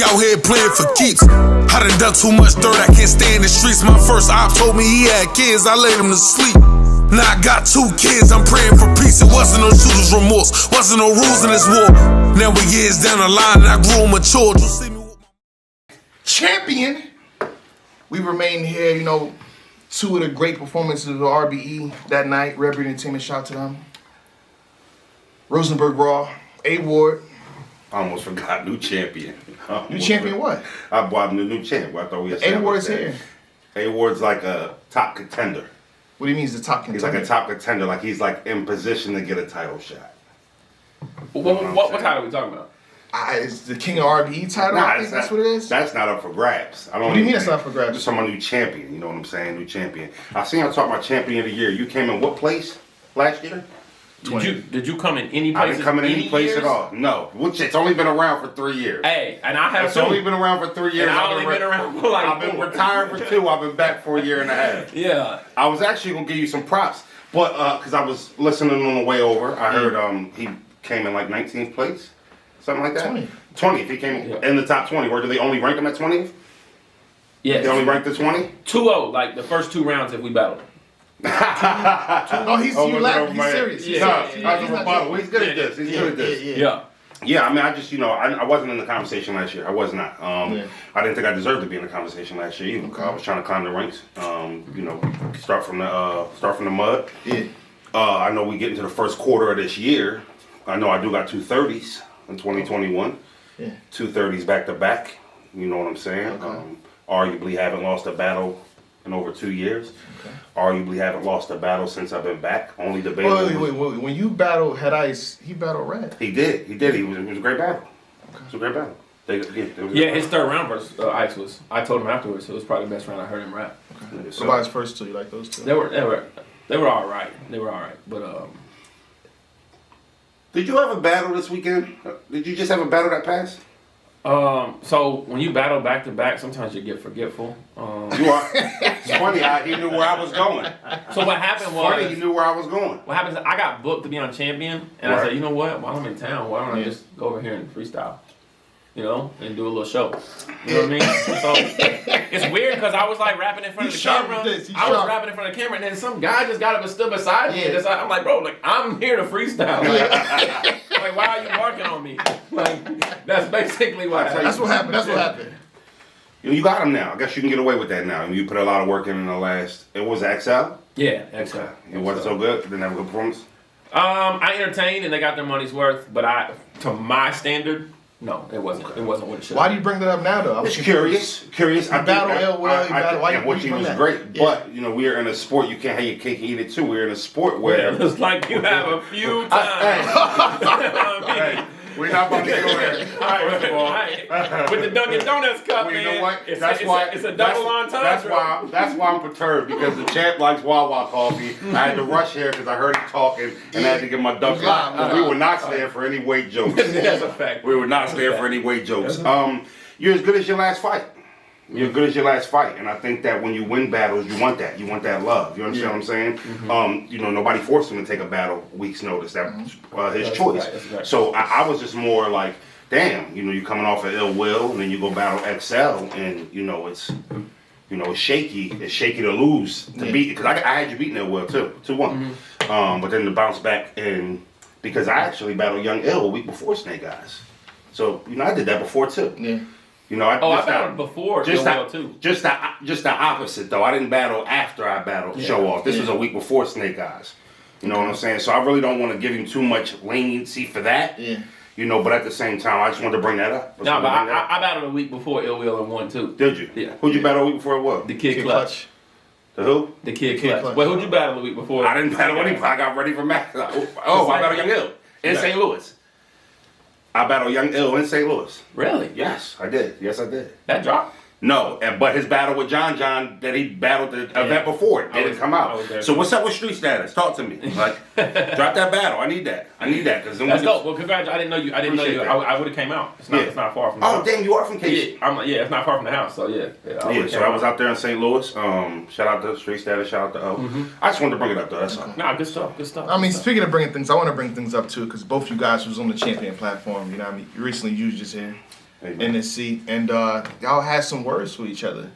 out here playing for keeps. I done done too much dirt, I can't stay in the streets. My first op told me he had kids, I laid him to sleep. Now I got 2 kids, I'm praying for peace. It wasn't no shooter's remorse, wasn't no rules in this war. Now we years down the line and I grew and matured. Champion. We remain here, you know, 2 of the great performances of the RBE that night. Red Beard Entertainment, shout out to them. Rosenberg Raw, A-Ward. I almost forgot, new champion. New champion what? I bought him the new champ. I thought we had A-Ward's here. A-Ward's like a top contender. What do you mean he's the top contender? He's like a top contender, like he's like in position to get a title shot. What title are we talking about? It's the King of RBE title, Nah, I think that's what it is. That's not up for grabs. I don't What do you mean that's not up for grabs? Just talking about new champion, you know what I'm saying? New champion. I seen y'all talk about champion of the year. You came in what place last year? Did you come in any place? I didn't come in any place at all. No. Which it's only been around for 3 years. Hey, and I have It's only been around for 3 years. And I've only been around for like I've been retired for 2. I've been back for a year and a half. Yeah. I was actually gonna give you some props, but because I was listening on the way over, I heard he came in like 19th place, something like that. 20th. He came in the top 20. Or do they only rank him at 20th? Yes. They only rank the 20? 2-0, like the first 2 rounds if we battled. No, he's laughing. He's serious. He's good at this. He's good at this. Yeah, I mean, I just, I wasn't in the conversation last year. I was not. I didn't think I deserved to be in the conversation last year either. Okay. I was trying to climb the ranks. Start from the mud. Yeah. I know we get into the first quarter of this year. I know I do got 2 30s in 2021. Yeah. 2 30s back to back. You know what I'm saying? Okay. Arguably haven't lost a battle in over 2 years. Okay. Arguably haven't lost a battle since I've been back. Only debate. Wait. When you battled Head Ice, he battled Red. He did. It was a great battle. Okay. It was a great battle. His third round versus Ice was. I told him afterwards. It was probably the best round I heard him rap. Okay. So about his first 2, you like those 2? They were all right. They were all right. But did you have a battle this weekend? Did you just have a battle that passed? So when you battle back to back, sometimes you get forgetful. You are. It's funny how he knew where I was going. So what happened was, funny he knew where I was going. What happened is I got booked to be on Champion, and I said, you know what? While I'm in town, why don't I just go over here and freestyle? And do a little show. You know what I mean? So it's weird because I was like rapping in front of the camera. I was rapping in front of the camera, and then some guy just got up and stood beside me. And I'm like, bro, like I'm here to freestyle. Like why are you barking on me? Like that's basically what happened. That's what happened. That's what happened. You got him now. I guess you can get away with that now. You put a lot of work in the last. It was XL. Yeah, XL. Okay. It wasn't so good. Didn't have a good performance. I entertained and they got their money's worth, but to my standard. No, it wasn't. It wasn't what it should. Why do you bring that up now, though? I was curious. I battle which he was great, but we are in a sport. You can't have your cake and eat it too. We're in a sport where it's like you have a few times. We're not about to go there. First of all, with the Dunkin' Donuts cup, man. You know what? It's a double entendre. That's why I'm perturbed because the champ likes Wawa coffee. I had to rush here because I heard him talking and I had to get my Dunkin'. We were not staying for any weight jokes. That's a fact. We were not staying for any weight jokes. You're as good as your last fight. You're good as your last fight, and I think that when you win battles, you want that. You want that love. You understand what I'm saying? Mm-hmm. Nobody forced him to take a battle week's notice. That was his choice. Right. So I was just more like, damn. You're coming off of Ill Will, and then you go battle XL, and it's shaky. It's shaky to lose to beat because I had you beating Ill Will too, 2-1. But then to bounce back and because I actually battled Young Ill a week before Snake Eyes, so I did that before too. Yeah. I battled before just the opposite though. I didn't battle after I battled Show Off. This was a week before Snake Eyes. You know what I'm saying? So I really don't want to give him too much leniency for that. Yeah. But at the same time, I just wanted to bring that up. I battled a week before Ill Will and won too. Did you? Yeah. Who'd you battle a week before it was? The Kid Clutch. The who? The Kid Clutch. Well, who'd you battle the week before? I didn't battle anybody. I got ready for Max. I battled Young Ill in St. Louis. I battled Young Ill in St. Louis. Really? Yes, I did. Yes, I did. That dropped? No, but his battle with John that he battled the event before it didn't come out. So what's up with street status? Talk to me. Like, drop that battle. I need that. Because that's dope. Well, congrats. I didn't know you. I would have came out. It's not far from the house. Oh, damn, you are from KC. Yeah, it's not far from the house. So I was out there in St. Louis. Shout out to street status. Shout out to O. I just wanted to bring it up though. That's all. Nah, good stuff. I mean, speaking of bringing things, I want to bring things up too because both you guys was on the Champion platform. You recently used just here. in the seat, and y'all had some words for each other.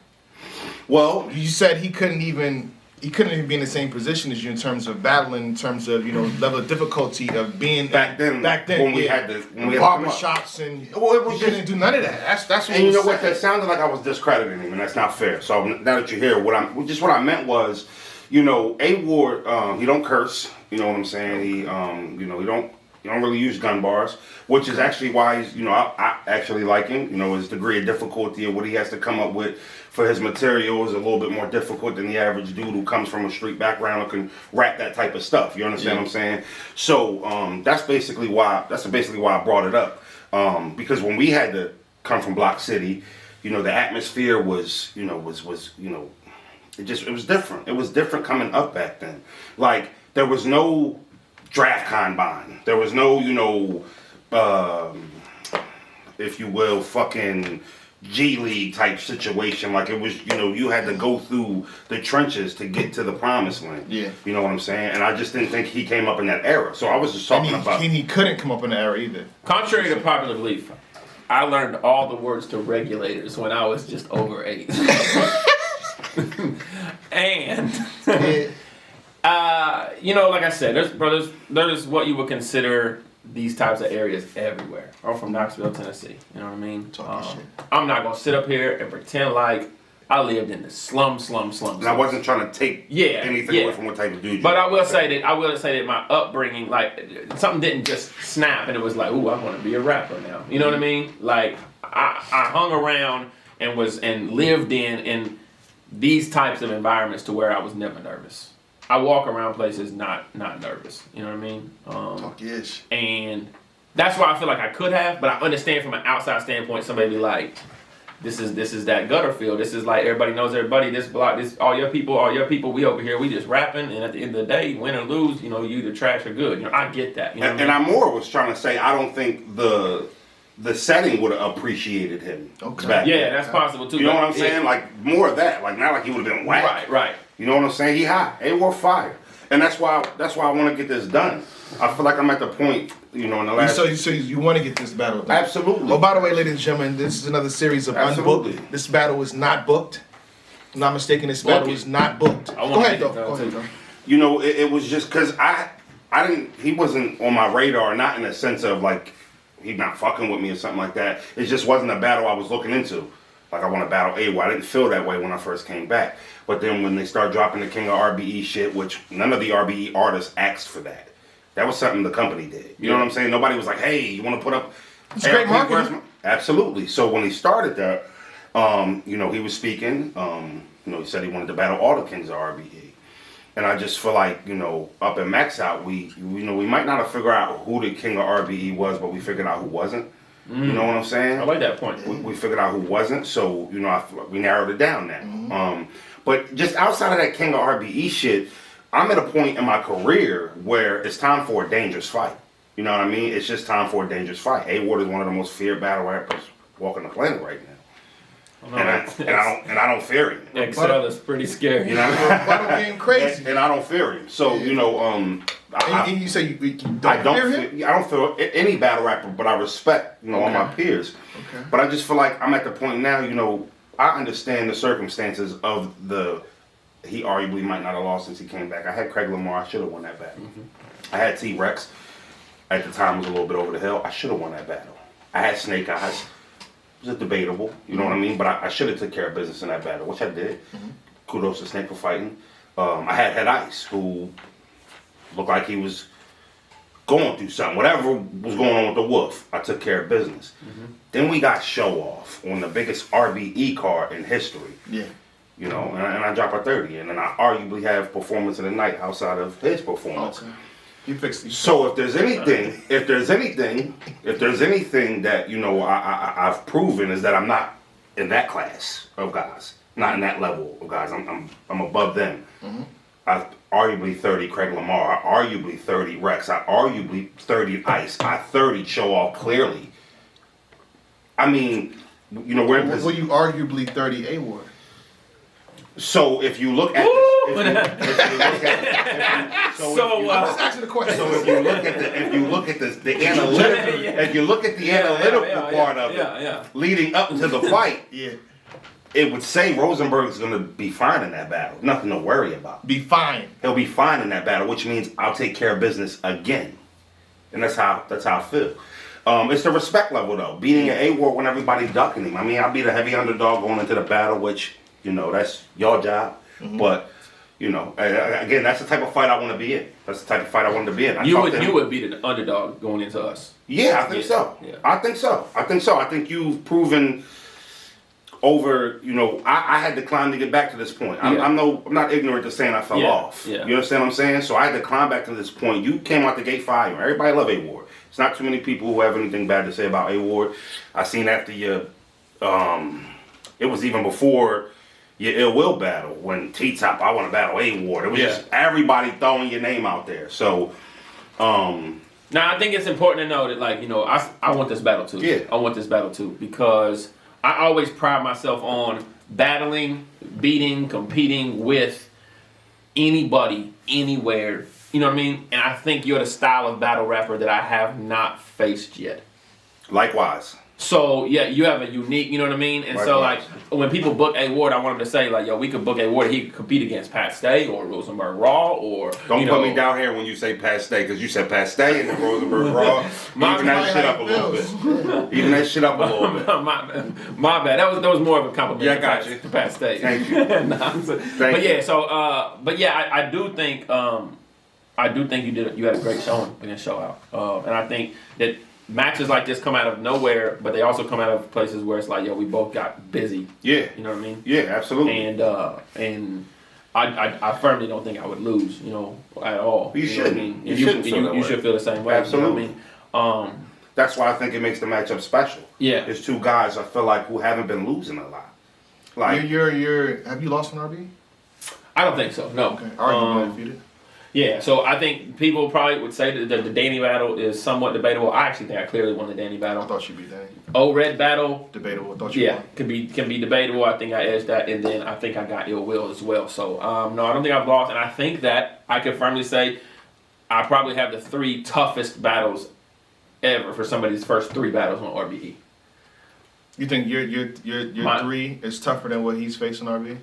Well, You said he couldn't even be in the same position as you in terms of battling, in terms of level of difficulty of being back then when we yeah. had to barber shops and well, it was he couldn't do none of that. That's what. And you know what? saying. That sounded like I was discrediting him, and that's not fair. So now that you hear what I meant was, A Ward, he don't curse. You know what I'm saying? He, he don't really use gun bars, which is actually why he's, I actually like him. His degree of difficulty of what he has to come up with for his material is a little bit more difficult than the average dude who comes from a street background and can rap that type of stuff. You understand what I'm saying? So that's basically why I brought it up. Because when we had to come from Block City, the atmosphere was, it was different. It was different coming up back then. Like, there was no draft combine. There was no, if you will, fucking G League type situation. Like, it was, you had to go through the trenches to get to the promised land. Yeah. You know what I'm saying? And I just didn't think he came up in that era. So I was just talking about... And he couldn't come up in the era either. Contrary to popular belief, I learned all the words to regulators when I was just over 8. And... like I said, there's what you would consider these types of areas everywhere. I'm from Knoxville, Tennessee. You know what I mean? Talking shit. I'm not gonna sit up here and pretend like I lived in the slum. And I wasn't trying to take anything away from what type of dude you But were. I will say that my upbringing, like, something didn't just snap and it was like, ooh, I want to be a rapper now. You know what I mean? Like, I hung around and lived in these types of environments to where I was never nervous. I walk around places not nervous. You know what I mean? Talk yes. And that's why I feel like I could have, but I understand from an outside standpoint, somebody be like, this is that gutter feel. This is like everybody knows everybody. This block, this all your people. We over here, we just rapping. And at the end of the day, win or lose, you either trash or good. I get that. You know and I more was trying to say I don't think the setting would have appreciated him. Okay. Back then. that's possible too. You know what I'm saying? Like, more of that. Like, not like he would have been whack. Right. You know what I'm saying? He hot. A War fire. And that's why I want to get this done. I feel like I'm at the point, in the last... So you want to get this battle done? Absolutely. Oh, by the way, ladies and gentlemen, this is another series of Absolutely. Unbooked. This battle is not booked. I'm not mistaken, this battle is not booked. Go ahead, though. It was just because he wasn't on my radar, not in the sense of, like, he not fucking with me or something like that. It just wasn't a battle I was looking into. Like, I want to battle A. I didn't feel that way when I first came back. But then when they start dropping the King of RBE shit, which none of the RBE artists asked for that. That was something the company did. You know what I'm saying? Nobody was like, hey, you want to put up... It's great marketing. Absolutely. So when he started that, he was speaking. He said he wanted to battle all the Kings of RBE. And I just feel like, up in Max Out, we might not have figured out who the King of RBE was, but we figured out who wasn't. You know what I'm saying? I like that point. We figured out who wasn't, so we narrowed it down now. But just outside of that King of RBE shit, I'm at a point in my career where it's time for a dangerous fight. You know what I mean? It's just time for a dangerous fight. A Ward is one of the most feared battle rappers walking the planet right now. And I don't fear him. Excel is pretty scary. Battle game crazy. And I don't fear him. So and you say you don't fear him? I don't feel any battle rapper, but I respect all my peers. Okay. But I just feel like I'm at the point now. I understand the circumstances of he arguably might not have lost since he came back. I had Craig Lamar. I should have won that battle. I had T-Rex. At the time, was a little bit over the hill. I should have won that battle. I had Snake Eyes. It was debatable, you know what I mean? But I should have took care of business in that battle, which I did. Kudos to Snake for fighting. I had Head Ice, who looked like he was going through something. Whatever was going on with the Wolf, I took care of business. Then we got Show Off on the biggest RBE card in history. Yeah. And I dropped a 30, and then I arguably have performance of the night outside of his performance. Okay. You fixed it. So if there's anything that I've proven is that I'm not in that class of guys, not in that level of guys. I'm above them. I've arguably 30 Craig Lamar. I arguably 30 Rex. I arguably 30 Ice. I 30 Show Off clearly. I mean, we're in Will you arguably 30 A Ward? So if you look at Let's answer the question. So if you look at the analytical, if you look at the analytical part of it, leading up to the fight, it would say Rosenberg's going to be fine in that battle. Nothing to worry about. Be fine. He'll be fine in that battle, which means I'll take care of business again, and that's how I feel. It's the respect level though. Beating an A-Ward when everybody ducking him. I mean, I'll be the heavy underdog going into the battle, which that's your job. But again, that's the type of fight I want to be in. That's the type of fight I wanted to be in. You would be the underdog going into us. Yeah, I think so. Yeah. I think so. I think you've proven over. I had to climb to get back to this point. I'm not ignorant to saying I fell off. Yeah. You understand what I'm saying? So I had to climb back to this point. You came out the gate fire. Everybody love A-Ward. It's not too many people who have anything bad to say about A-Ward. I seen after you, it was even before your Ill Will battle when T-Top, I want to battle A-Ward. It was just everybody throwing your name out there. So, now I think it's important to know that I want this battle too. Yeah. I want this battle too because I always pride myself on battling, beating, competing with anybody, anywhere. You know what I mean? And I think you're the style of battle rapper that I have not faced yet. Likewise. So, you have a unique, you know what I mean? And so, when people book A-Ward, I want them to say, we could book A-Ward. He could compete against Pat Stay or Rosenberg Raw or, Don't put me down here when you say Pat Stay, because you said Pat Stay and then Rosenberg Raw. Even that shit up a little bit. Even that shit up a little bit. My bad. That was more of a compliment. Yeah, I got you. To Pat Stay. Thank you. I do think, you had a great showing against Show Out. And I think that matches like this come out of nowhere, but they also come out of places where it's we both got busy. Yeah. You know what I mean? Yeah, absolutely. And I firmly don't think I would lose, at all. You shouldn't. I mean? You should feel the same way. Absolutely. You know what I mean? That's why I think it makes the matchup special. Yeah. There's two guys I feel like who haven't been losing a lot. Have you lost an RB? I don't think so. No. Okay. Are you defeated? Yeah, so I think people probably would say that the Danny battle is somewhat debatable. I actually think I clearly won the Danny battle. I thought you beat Danny. O-Red battle. Debatable. I thought you won. can be debatable. I think I edged that, and then I think I got Ill Will as well. So, no, I don't think I've lost, and I think that I can firmly say I probably have the 3 toughest battles ever for somebody's first 3 battles on RBE. You think your 3 is tougher than what he's facing RB?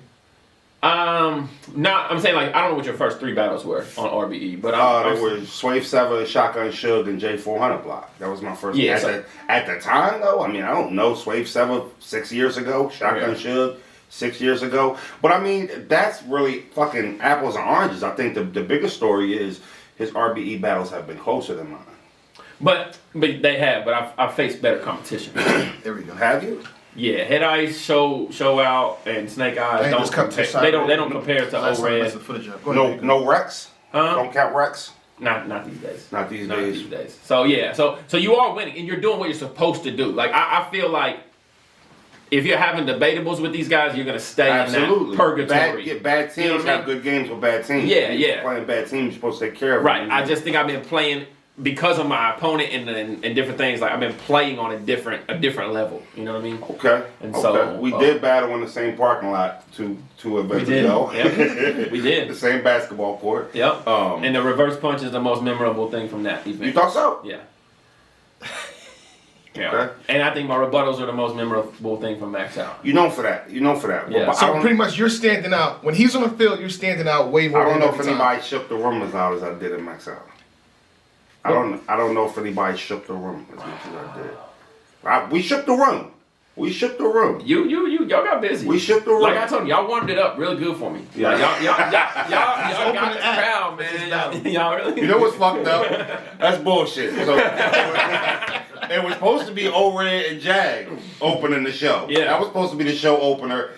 I'm saying I don't know what your first 3 battles were on RBE, but they were Swave 7, Shotgun Suge, and J400 block. That was my first. Yeah, at the time though, I mean, I don't know, Swave 7 6 years ago, Shotgun Suge 6 years ago, but I mean that's really fucking apples and oranges. I think the bigger story is his RBE battles have been closer than mine. But they have. But I've faced better competition. There we go. Have you? Yeah, Head Ice, Show Out, and Snake Eyes don't compare. They don't compare to O-Red. No Rex. Huh? Don't count Rex. Not these days. Not these days. So yeah, so you are winning, and you're doing what you're supposed to do. I feel like if you're having debatables with these guys, you're gonna stay in that purgatory. Bad teams have good games with bad teams. Yeah. Playing bad teams, you're supposed to take care of. Right. I just think I've been playing. Because of my opponent and different things, I've been playing on a different level. You know what I mean? Okay. And so we did battle in the same parking lot two events ago. Yep. We did. The same basketball court. Yep. And the reverse punch is the most memorable thing from that event. You thought so? Yeah. Okay. And I think my rebuttals are the most memorable thing from Max Out. You know for that. Yeah. So pretty much you're standing out. When he's on the field, you're standing out way more. I don't know if anybody shook the room as loud as I did in Max Out. I don't know if anybody shook the room as much as I did. We shook the room. Y'all got busy. We shook the room. Like I told you, y'all warmed it up real good for me. Yeah. Like, y'all got the crowd, man. Y'all really. You know what's fucked up? That's bullshit. So, it was supposed to be O-Red and Jag opening the show. Yeah. That was supposed to be the show opener.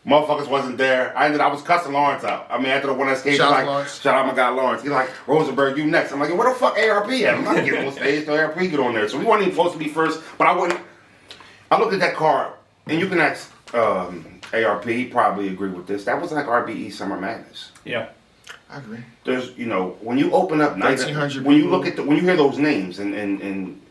Motherfuckers wasn't there. I was cussing Lawrence out. I mean, after the one that escaped, shout out my guy Lawrence. He's like, Rosenberg, you next. I'm like, where the fuck ARP at? I'm not getting on stage till ARP get on there. So we weren't even supposed to be first. But I looked at that card, and you can ask ARP, he probably agree with this. That was like RBE Summer Madness. Yeah. I agree. There's, when you open up night, when you look at when you hear those names and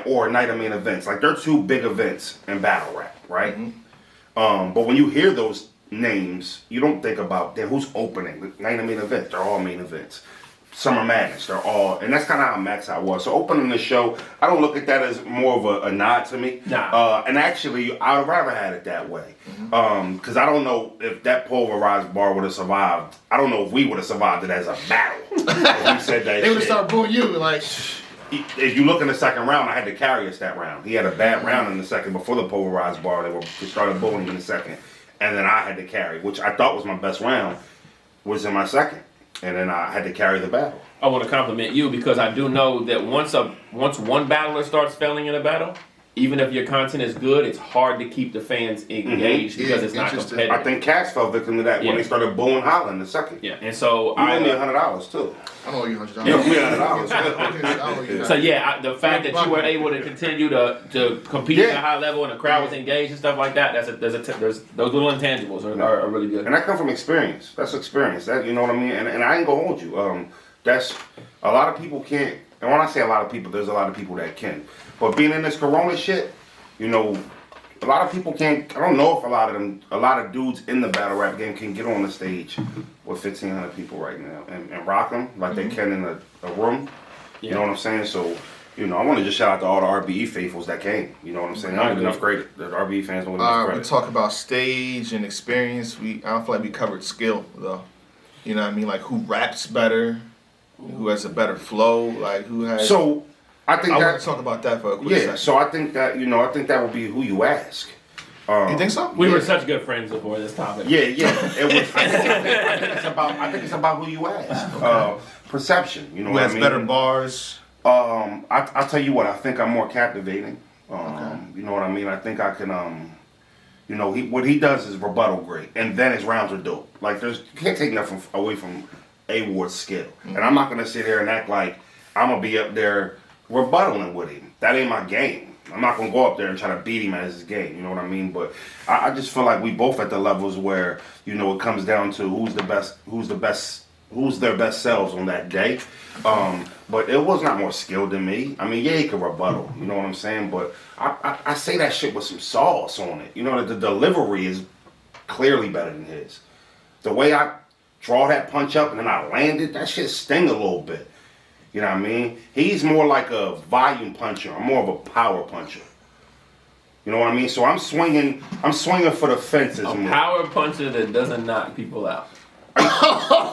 or night of main events, like they're 2 big events in battle rap, right? Mm-hmm. But when you hear those names, you don't think about who's opening. Name the main event. They're all main events. Summer Madness, they're all, and that's kind of how Max Out was. So opening the show, I don't look at that as more of a nod to me. Nah. And actually, I would rather had it that way. Because I don't know if that pulverized bar would have survived. I don't know if we would have survived it as a battle. If we said that They would have shit. started booing you like. If you look in the second round, I had to carry us that round. He had a bad round in the second before the pulverized bar. They started bullying him in the second. And then I had to carry, which I thought was my best round, was in my second. And then I had to carry the battle. I want to compliment you because I do know that once one battler starts failing in a battle, even if your content is good, it's hard to keep the fans engaged because it's not competitive. I think Cass fell victim to that when they started booing Holla in the second. Yeah, and so you owe me $100 too. I owe you $100. You owe me $100. So yeah, the fact that you were able to continue to compete at a high level and the crowd was engaged and stuff like that, there's those little intangibles are really good. And that comes from experience. That's experience. That, you know what I mean? And I ain't gonna hold you. That's a lot of people can't. And when I say a lot of people, there's a lot of people that can. But being in this Corona shit, you know, a lot of people can't. I don't know if a lot of dudes in the battle rap game can get on the stage with 1,500 people right now and rock them like they can in a room. You know what I'm saying? So, you know, I want to just shout out to all the RBE faithfuls that came. You know what I'm saying? I don't get enough credit. The RBE fans don't get enough credit. We talk about stage and experience. I don't feel like we covered skill though. You know what I mean? Like who raps better, who has a better flow, like who has. So I think I want to talk about that for a quick second. So I think that that would be who you ask. You think so? We were such good friends before this topic. Yeah. It was. I think it's about who you ask. Perception. You know Who what has I mean? better bars? I'll tell you what. I think I'm more captivating. You know what I mean? I think I can. You know, what he does is rebuttal great, and then his rounds are dope. Like you can't take nothing away from A-Ward's skill. And I'm not gonna sit here and act like I'm gonna be up there rebuttaling with him. That ain't my game. I'm not gonna go up there and try to beat him at his game. You know what I mean? But I just feel like we both at the levels where, you know, it comes down to who's their best selves on that day. But it was not more skilled than me. I mean, yeah, he could rebuttal. You know what I'm saying? But I say that shit with some sauce on it. You know, the delivery is clearly better than his. The way I draw that punch up and then I land it, that shit sting a little bit. You know what I mean? He's more like a volume puncher. I'm more of a power puncher. You know what I mean? So I'm swinging for the fences. A power puncher that doesn't knock people out.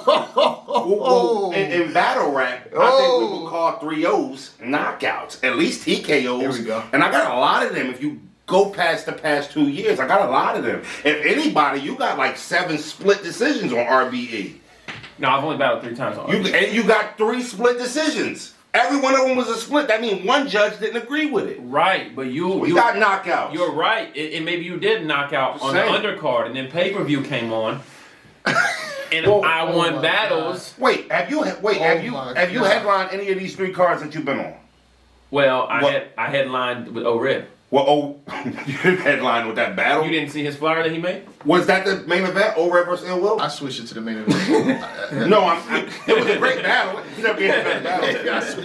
Well, in battle rap, I think we would call 3-0s knockouts. At least TKOs. There we go. And I got a lot of them. If you go past the past 2 years, I got a lot of them. If anybody, you got like 7 split decisions on RBE. No, I've only battled 3 times on RBE. And you got 3 split decisions. Every one of them was a split. That means one judge didn't agree with it. Right, but you got knockouts. You're right. And maybe you did knock out on the undercard, and then pay-per-view came on. And I won battles. God. Wait, have you headlined any of these 3 cards that you've been on? Well, I headlined with O-Red. Well, you headlined with that battle. You didn't see his flyer that he made? Was that the main event? O-Red versus Ill Will? I switched it to the main event. No, it was a great battle.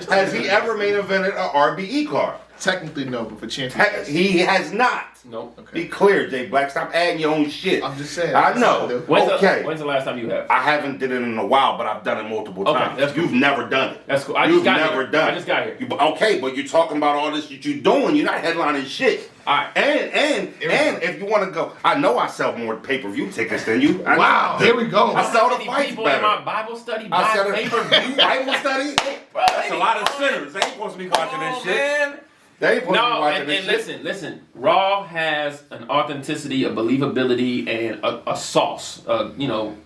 Has he ever main evented a RBE card? Technically, no, but for champions. He has not. Nope. Okay. Be clear, Jay Black. Stop adding your own shit. I'm just saying. I know. When's the last time you have? I haven't did it in a while, but I've done it multiple times. That's cool. You've never done it. That's cool. I just got here. Okay, but you're talking about all this that you're doing. You're not headlining shit. All right. And if you want to go, I know I sell more pay-per-view tickets than you. Wow, here we go. I sell the fights people better. in my Bible study buy pay-per-view. Bible study? That's a lot of sinners. They ain't supposed to be watching this shit. Man. They ain't supposed to be watching this shit. Listen. Raw has an authenticity, a believability, and a sauce. You know,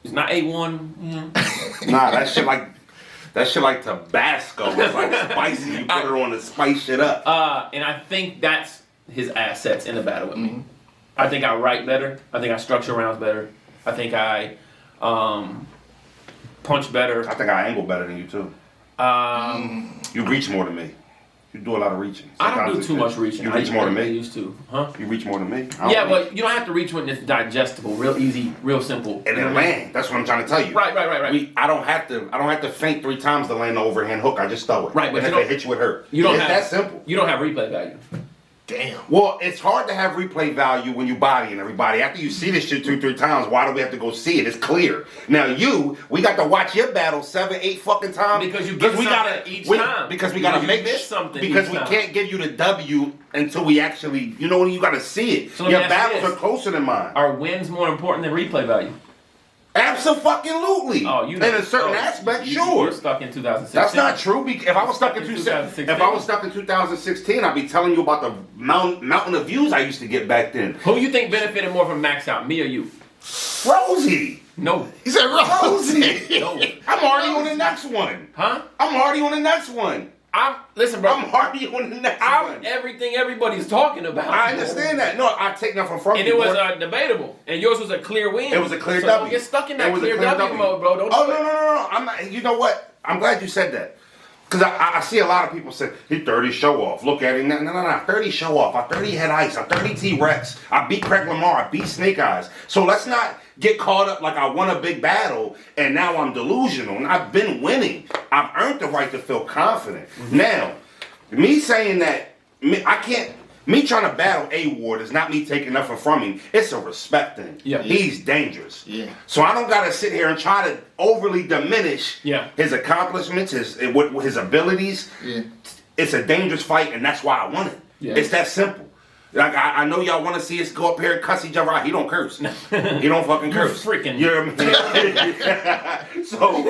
it's not A1. Nah, that shit like Tabasco. It's like spicy. You put it on to spice shit up. And I think that's his assets in the battle with me. I think I write better. I think I structure rounds better. I think I punch better. I think I angle better than you too. You reach more than me. You do a lot of reaching. I don't do too much reaching. You reach more than me. I used to, huh? You reach more than me. Yeah, but you don't have to reach when it's digestible, real easy, real simple. And then land. That's what I'm trying to tell you. Right. I don't have to feint 3 times to land the overhand hook. I just throw it. Right, but and if it hit you, it hurt. You don't it's have that simple. You don't have replay value. Damn. Well, it's hard to have replay value when you bodying everybody. After you see this shit 2-3 times, why do we have to go see it? It's clear. Now we got to watch your battle 7-8 fucking times Because you get something each time. Because we gotta make miss something. Because each we time. can't give you the W until we actually, you gotta see it. So let Your me ask you battles this. are closer than mine. Are wins more important than replay value? Absolutely. Oh, you in a certain aspect, sure. You're stuck in 2016. That's not true. If I was stuck in 2016. if I was stuck in 2016, I'd be telling you about the mountain of views I used to get back then. Who you think benefited more from Max Out, me or you? Rosie. No. He said Rosie. No. I'm already on the next one. Huh? I'm already on the next one. Listen, bro. I'm already on the next I'm one. everything everybody's talking about. I understand that. No, I take nothing from And you. it was boy. debatable, and yours was a clear win. It was a clear so W. Don't get stuck in that It was a clear, clear w mode, bro. Don't do it. No. I'm not. You know what? I'm glad you said that. Because I see a lot of people say, he 30 show off. Look at him. No. 30 show off. I 30 had ice. I 30 T-Rex. I beat Craig Lamar. I beat Snake Eyes. So let's not get caught up like I won a big battle and now I'm delusional. And I've been winning. I've earned the right to feel confident. Mm-hmm. Now, me saying that, me trying to battle A-Ward is not me taking nothing from him. It's a respect thing. Yeah. He's dangerous. Yeah. So I don't got to sit here and try to overly diminish Yeah. his accomplishments, his abilities. Yeah. It's a dangerous fight, and that's why I won it. Yeah. It's that simple. Like I know y'all want to see us go up here and cuss each other out. He don't curse. He don't fucking curse. freaking- You know what I mean? So,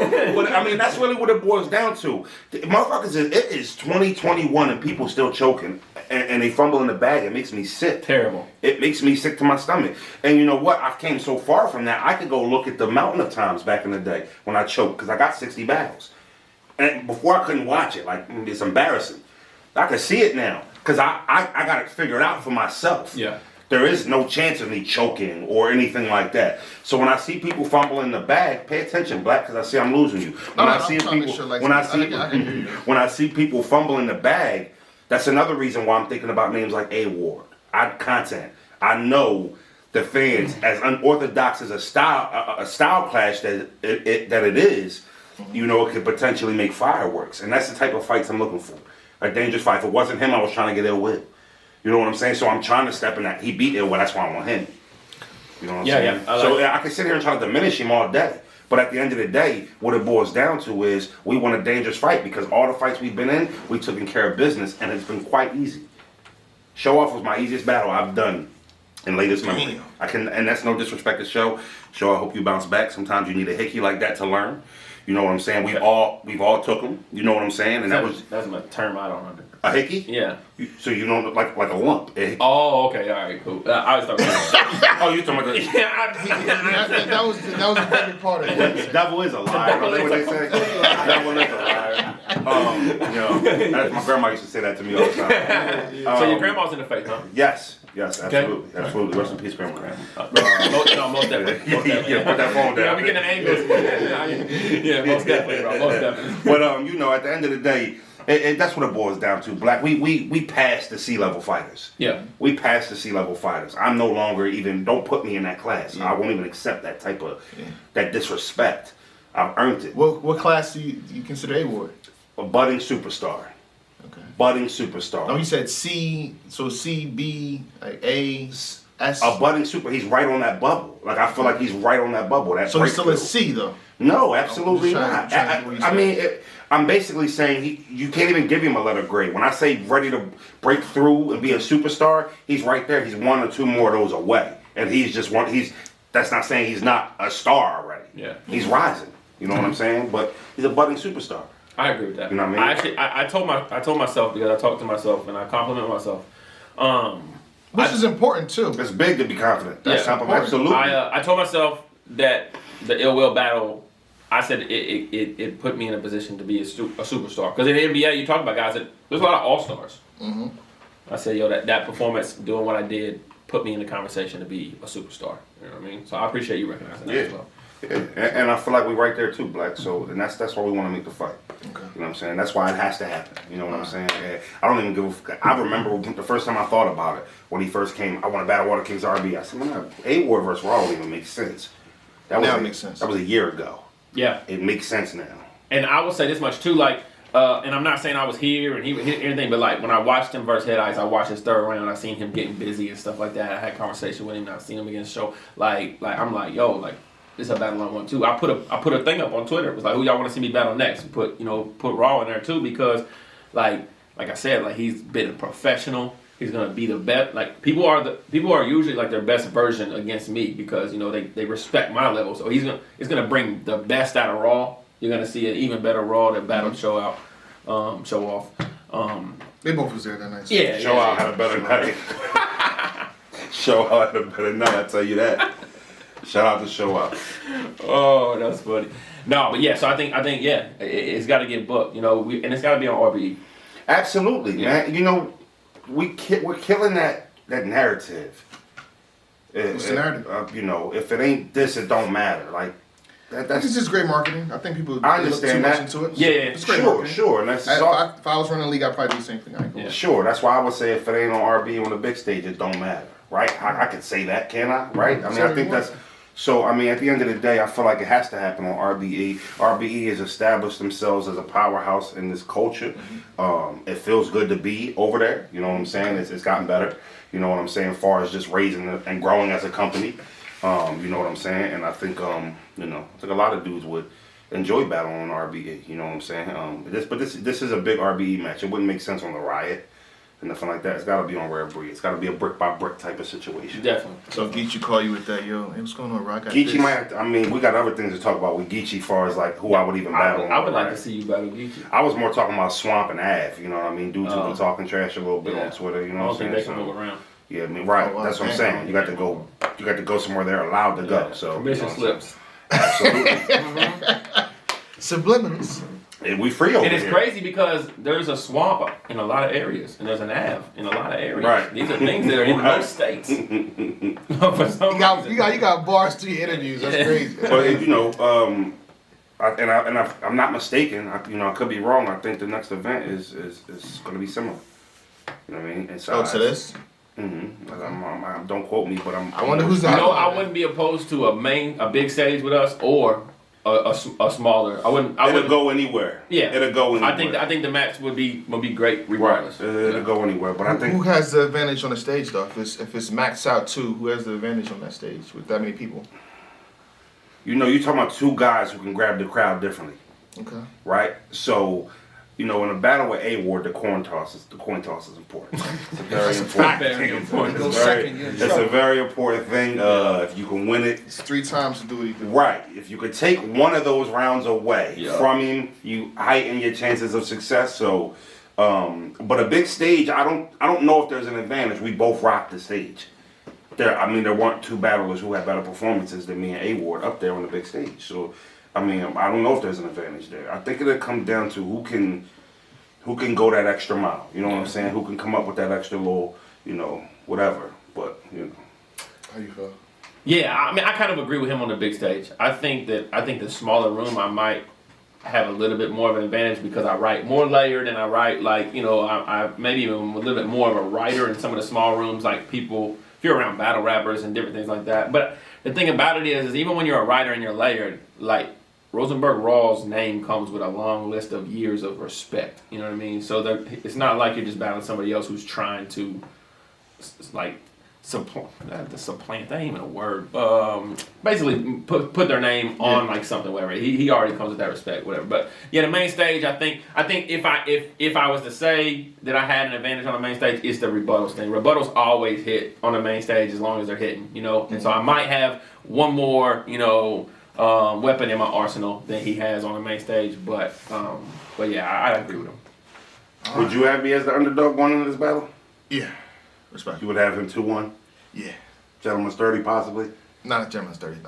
that's really what it boils down to. Motherfuckers, it is 2021 and people still choking and they fumble in the bag. It makes me sick. Terrible. It makes me sick to my stomach. And you know what? I've came so far from that. I could go look at the mountain of times back in the day when I choked because I got 60 battles. And before I couldn't watch it. Like, it's embarrassing. I can see it now. Because I got it figured out for myself. Yeah. There is no chance of me choking or anything like that. So when I see people fumble in the bag, pay attention, Black, because I see I'm losing you. When I see people fumble in the bag, that's another reason why I'm thinking about names like A-Ward. Content. I know the fans, as unorthodox as a style clash that it is, it could potentially make fireworks. And that's the type of fights I'm looking for. A dangerous fight. If it wasn't him, I was trying to get Ill Will. You know what I'm saying? So I'm trying to step in that. He beat Ill Will. That's why I want him. You know what I'm saying? Yeah. I can sit here and try to diminish him all day. But at the end of the day, what it boils down to is we want a dangerous fight because all the fights we've been in, we taken care of business, and it's been quite easy. Show Off was my easiest battle I've done in latest memory. And that's no disrespect to Show. Show, I hope you bounce back. Sometimes you need a hickey like that to learn. You know what I'm saying? We've all took them. You know what I'm saying? And that's my term I don't understand. A hickey? Yeah. So you don't look like a lump. Oh, okay, all right, cool. I was talking about Oh, you talking about the that was the favorite part of it. the devil is a liar. That's what they say. The devil is a liar. My grandma used to say that to me all the time. So your grandma's in the faith, huh? Yes, absolutely, absolutely. Rest in peace, grandma. Most definitely. Yeah, put that phone down. Yeah, we getting angles. Yeah, most definitely, bro. Most definitely. But at the end of the day, that's what it boils down to. Black, we passed the C-level fighters. Yeah. We passed the C-level fighters. I'm no longer don't put me in that class. Yeah. I won't even accept that type of that disrespect. I've earned it. What class do you consider A-Ward? A budding superstar. Okay. Budding superstar. No, you said C, so C, B, like A, S. A budding super. He's right on that bubble. Like I feel like he's right on that bubble. That So he's still breakthrough. a C though. No, absolutely I'm just trying not. to get what you're saying. I'm basically saying you can't even give him a letter grade. When I say ready to break through and be a superstar, he's right there. He's one or two more of those away, and he's just one. That's not saying he's not a star already. Yeah. He's rising. You know what I'm saying? But he's a budding superstar. I agree with that. You know what I mean? I told myself because I talked to myself and I compliment myself. Which is important too. It's big to be confident. That's important. absolutely. I told myself that the Ill Will battle, I said it put me in a position to be a superstar. Because in the NBA, you talk about guys that there's a lot of all-stars. Mm-hmm. I said, that performance, doing what I did, put me in the conversation to be a superstar. You know what I mean? So I appreciate you recognizing that as well. Yeah. And I feel like we're right there too, Black. So and that's why we want to make the fight. Okay. You know what I'm saying? That's why it has to happen. You know what I'm saying? Yeah. I don't even give a I remember the first time I thought about it when he first came. I want to battle Water Kings RB. I said, man, A-Ward versus Raw don't even make sense. Now it makes sense. That was a year ago. Yeah. It makes sense now. And I will say this much too, like and I'm not saying I was here and he was everything, but like when I watched him versus Head Ice, I watched his third round. I seen him getting busy and stuff like that. I had conversation with him. I seen him against the show. Like I'm like, yo, like this is a battle I want too. I put a thing up on Twitter. It was like, who y'all want to see me battle next? Put Raw in there too because like I said, like he's been a professional. He's gonna be the best. Like people are usually like their best version against me because they respect my level. So it's gonna bring the best out of Raw. You're gonna see an even better Raw that battle show off. They both was there that night. Yeah, Show out had a better night. Show out had a better night. I tell you that. Shout out to Show Out. Oh, that's funny. No, but yeah. So I think yeah, it's got to get booked. And it's got to be on RBE. Absolutely, man. We're killing that narrative. What's the narrative? If it ain't this, it don't matter. Like that's just great marketing. I think people I understand look too that. much into it. Yeah, It's great marketing. Sure. And that's If I was running a league, I'd probably do the same thing. Yeah. Sure. That's why I would say if it ain't on RB on the big stage, it don't matter, right? I could say that, can I? Right? I mean, I think that's. So, I mean, at the end of the day, I feel like it has to happen on RBE. RBE has established themselves as a powerhouse in this culture. It feels good to be over there. You know what I'm saying? It's gotten better. You know what I'm saying? As far as just raising and growing as a company. You know what I'm saying? And I think, I think a lot of dudes would enjoy battling on RBE. You know what I'm saying? This is a big RBE match. It wouldn't make sense on the Riot. And nothing like that. It's got to be on Rare Breed. It's got to be a brick by brick type of situation. Definitely. So Geechee call you with that, yo, hey, what's going on, Rock? Geechee might have to, we got other things to talk about with Geechee as far as like who I would even battle. I would like to see you battle Geechee. I was more talking about Swamp and Av, you know what I mean? Dudes who been talking trash a little bit on Twitter, you know what I'm saying? I don't think they can move around. Yeah, right. That's what I'm saying. You got to go somewhere they're allowed to go. So permission slips. Absolutely. Subliminals. And we free over And it's here. crazy because there's a swamp in a lot of areas, and there's an Av in a lot of areas. Right. These are things that are in most states. For some reason. You got bars to your interviews. That's crazy. But I'm not mistaken. I could be wrong. I think the next event is going to be similar. You know what I mean? To this? Mm-hmm. Don't quote me, but I wonder who's the. I wouldn't be opposed to a big stage with us or a smaller. I wouldn't go anywhere. Yeah, it'll go anywhere. I think the match would be great regardless. Right. It'll go anywhere, but I think who has the advantage on the stage though? If it's maxed out too, who has the advantage on that stage with that many people? you're talking about two guys who can grab the crowd differently. Okay. Right. So, in a battle with A-Ward, the coin toss is important. It's a very important. It's a very important thing. If you can win it, it's 3 times to do what he did. Right. If you could take one of those rounds away from him, you heighten your chances of success. So, but a big stage, I don't know if there's an advantage. We both rocked the stage. There weren't two battlers who had better performances than me and A-Ward up there on the big stage. So, I don't know if there's an advantage there. I think it'll come down to who can go that extra mile. You know what I'm saying? Who can come up with that extra little, whatever. But, How you feel? Yeah, I kind of agree with him on the big stage. I think the smaller room I might have a little bit more of an advantage because I write more layered and I write I maybe even a little bit more of a writer in some of the small rooms, like people, if you're around battle rappers and different things like that. But the thing about it is even when you're a writer and you're layered, like Rosenberg Raw's name comes with a long list of years of respect. You know what I mean? So it's not like you're just battling somebody else who's trying to supplant. That ain't even a word. Basically, put their name on like something, whatever. He already comes with that respect, whatever. But yeah, the main stage. I think if I was to say that I had an advantage on the main stage, it's the rebuttals thing. Rebuttals always hit on the main stage as long as they're hitting, And so I might have one more, weapon in my arsenal than he has on the main stage. But yeah, I agree with him. Would you have me as the underdog going into this battle? Yeah. Respect. You would have him 2-1? Yeah. Gentleman's 30 possibly? Not a gentleman's 30.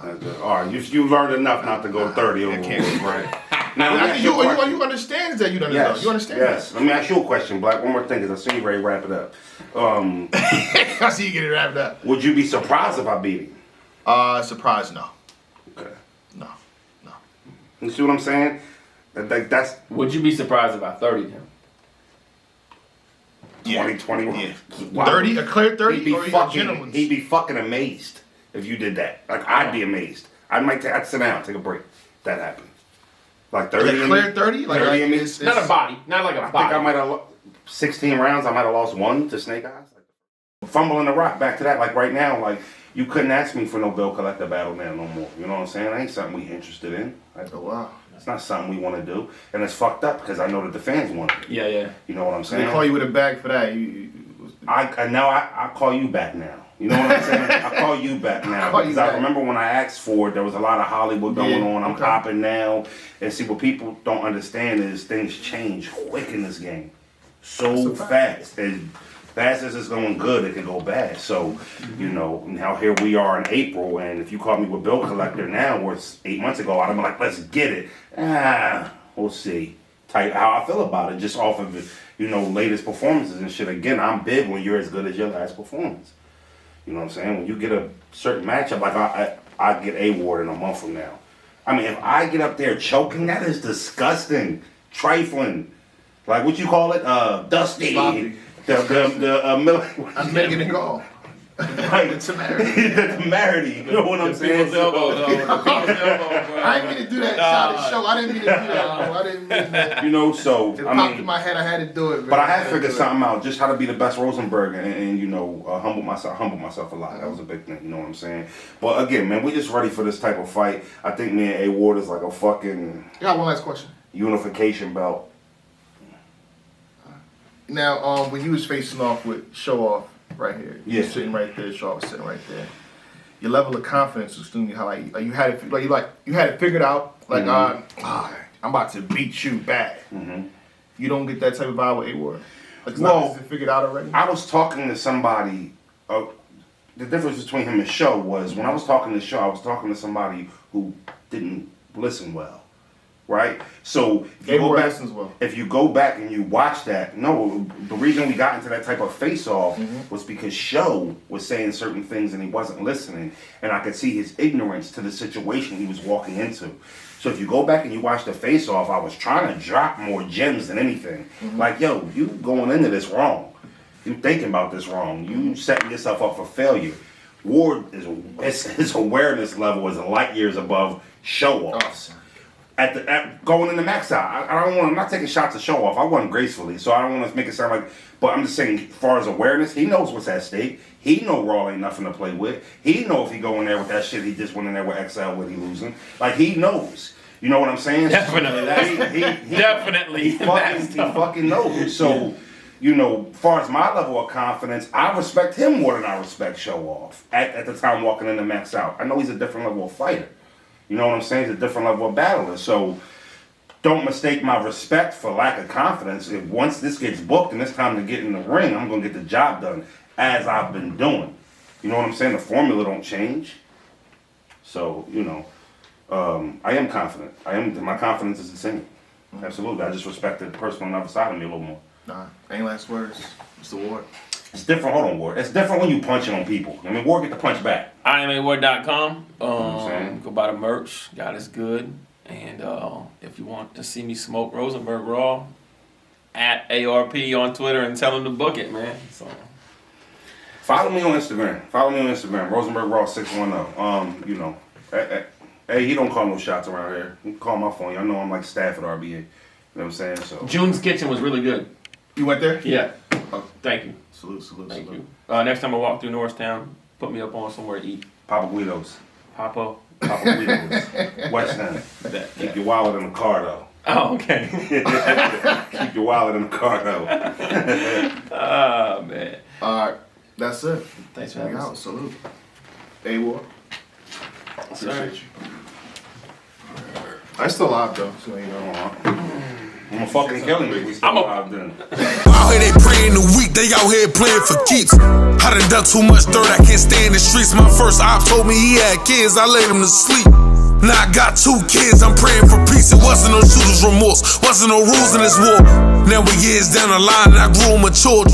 All right, you learned enough not to go 30 over. Right. Now, you understand that you don't know. You understand Yes. Let me ask you a question, Black. One more thing, because I see you ready to wrap it up. I see you get it wrapped up. Would you be surprised if I beat him? Surprised, no. Okay. No. You see what I'm saying? That's... Would you be surprised if I 30'd him? 2021. Yeah. Wow. 30, a clear 30, or a gentleman's? He'd be fucking amazed if you did that. Like, I'd be amazed. I'd sit down, take a break. If that happened. Like 30. Clear 30? Like 30 in me? it's Not a body. Not like a I body. think I might have 16 rounds. I might have lost one to Snake Eyes. Fumbling the rock. Back to that. Like right now, like you couldn't ask me for no bill collector battle now no more. You know what I'm saying? That ain't something we interested in. Like, oh wow. It's not something we want to do, and it's fucked up because I know that the fans want it. Yeah, yeah. You know what I'm So saying? they call you with a bag for that. I call you back now. You know what I'm saying? I call you back now because I remember when I asked for it, there was a lot of Hollywood going on. I'm popping now, and see what people don't understand is things change quick in this game, so fast. As fast as it's going good, it can go bad. So, you know, now here we are in April, and if you called me with bill collector now, where it's 8 months ago, I'd have been like, let's get it. We'll see. Type how I feel about it, just off of the, you know, latest performances and shit. Again, I'm big when you're as good as your last performance. You know what I'm saying? When you get a certain matchup, like I get A-Ward in a month from now. I mean, if I get up there choking, that is disgusting, trifling. Like what you call it? Dusty. Sloppy. I'm making it go. Right. The temerity. The temerity. You know what I'm saying? I didn't mean to do that shot show. I didn't mean to do that, bro. I didn't mean that. You know, so It popped in my head. I had to do it, bro. But I had figured something out, just how to be the best Rosenberg, and you know, humble myself a lot. That was a big thing. You know what I'm saying? But again, man, we just ready for this type of fight. I think me and A-Ward is like a fucking. I got one last question. Unification belt. Now, when you was facing off with Show Off right here, you Yeah, sitting right there, Show Off was sitting right there. Your level of confidence was extremely high. Like you had it figured out. Like I'm about to beat you bad. You don't get that type of vibe with A-Ward. Like it's not figured out already. I was talking to somebody. The difference between him and Show was when I was talking to Show, I was talking to somebody who didn't listen well. Right? So if you go back and you watch that, the reason we got into that type of face-off was because Show was saying certain things and he wasn't listening, and I could see his ignorance to the situation he was walking into. So if you go back and you watch the face-off, I was trying to drop more gems than anything. Like, yo, you going into this wrong. You thinking about this wrong. You setting yourself up for failure. Ward, his awareness level is light years above Show Off's. At going in the max out, I'm not taking shots at Show Off. I won gracefully, so I don't want to make it sound like. But I'm just saying, as far as awareness, he knows what's at stake. He know Raw ain't nothing to play with. He know if he go in there with that shit, he just went in there with XL with he losing. Like he knows. You know what I'm saying? Definitely. Definitely. He fucking knows. So, you know, as far as my level of confidence, I respect him more than I respect Show Off at the time walking in the max out. I know he's a different level of fighter. You know what I'm saying? It's a different level of battler. So don't mistake my respect for lack of confidence. If once this gets booked and it's time to get in the ring, I'm going to get the job done as I've been doing. You know what I'm saying? The formula don't change. So, you know, I am confident. My confidence is the same. Absolutely. I just respect the person on the other side of me a little more. Nah, ain't last words. It's the Ward. It's different. Hold on, Ward. It's different when you punching on people. I mean, Ward get the punch back. IamAward.com. Go buy the merch. God is good. And if you want to see me smoke Rosenberg Raw, at ARP on Twitter and tell him to book it, man. So follow me on Instagram. Rosenberg Raw 610. You know, hey, he don't call no shots around here. He can call my phone. Y'all know I'm like staff at RBA. You know what I'm saying? So June's Kitchen was really good. You went there? Yeah. Oh, thank you. Salute. Thank you. Next time I walk through Norristown, put me up on somewhere to eat. Papa Guido's. Papa Guido's. West End. Keep your wallet in the car though. Oh, okay. Keep your wallet in the car though. Oh man. All right, that's it. Thanks for having us. Salute. A-Ward. Appreciate you. I still live though, so you know. I'm gonna fucking kill him if we still alive then. Out here they praying the week, they out here playing for keeps. I done done too much dirt, I can't stay in the streets. My first op told me he had kids, I laid him to sleep. Now I got 2 kids, I'm praying for peace. It wasn't no shooter's remorse, wasn't no rules in this war. Now we years down the line and I grew mature.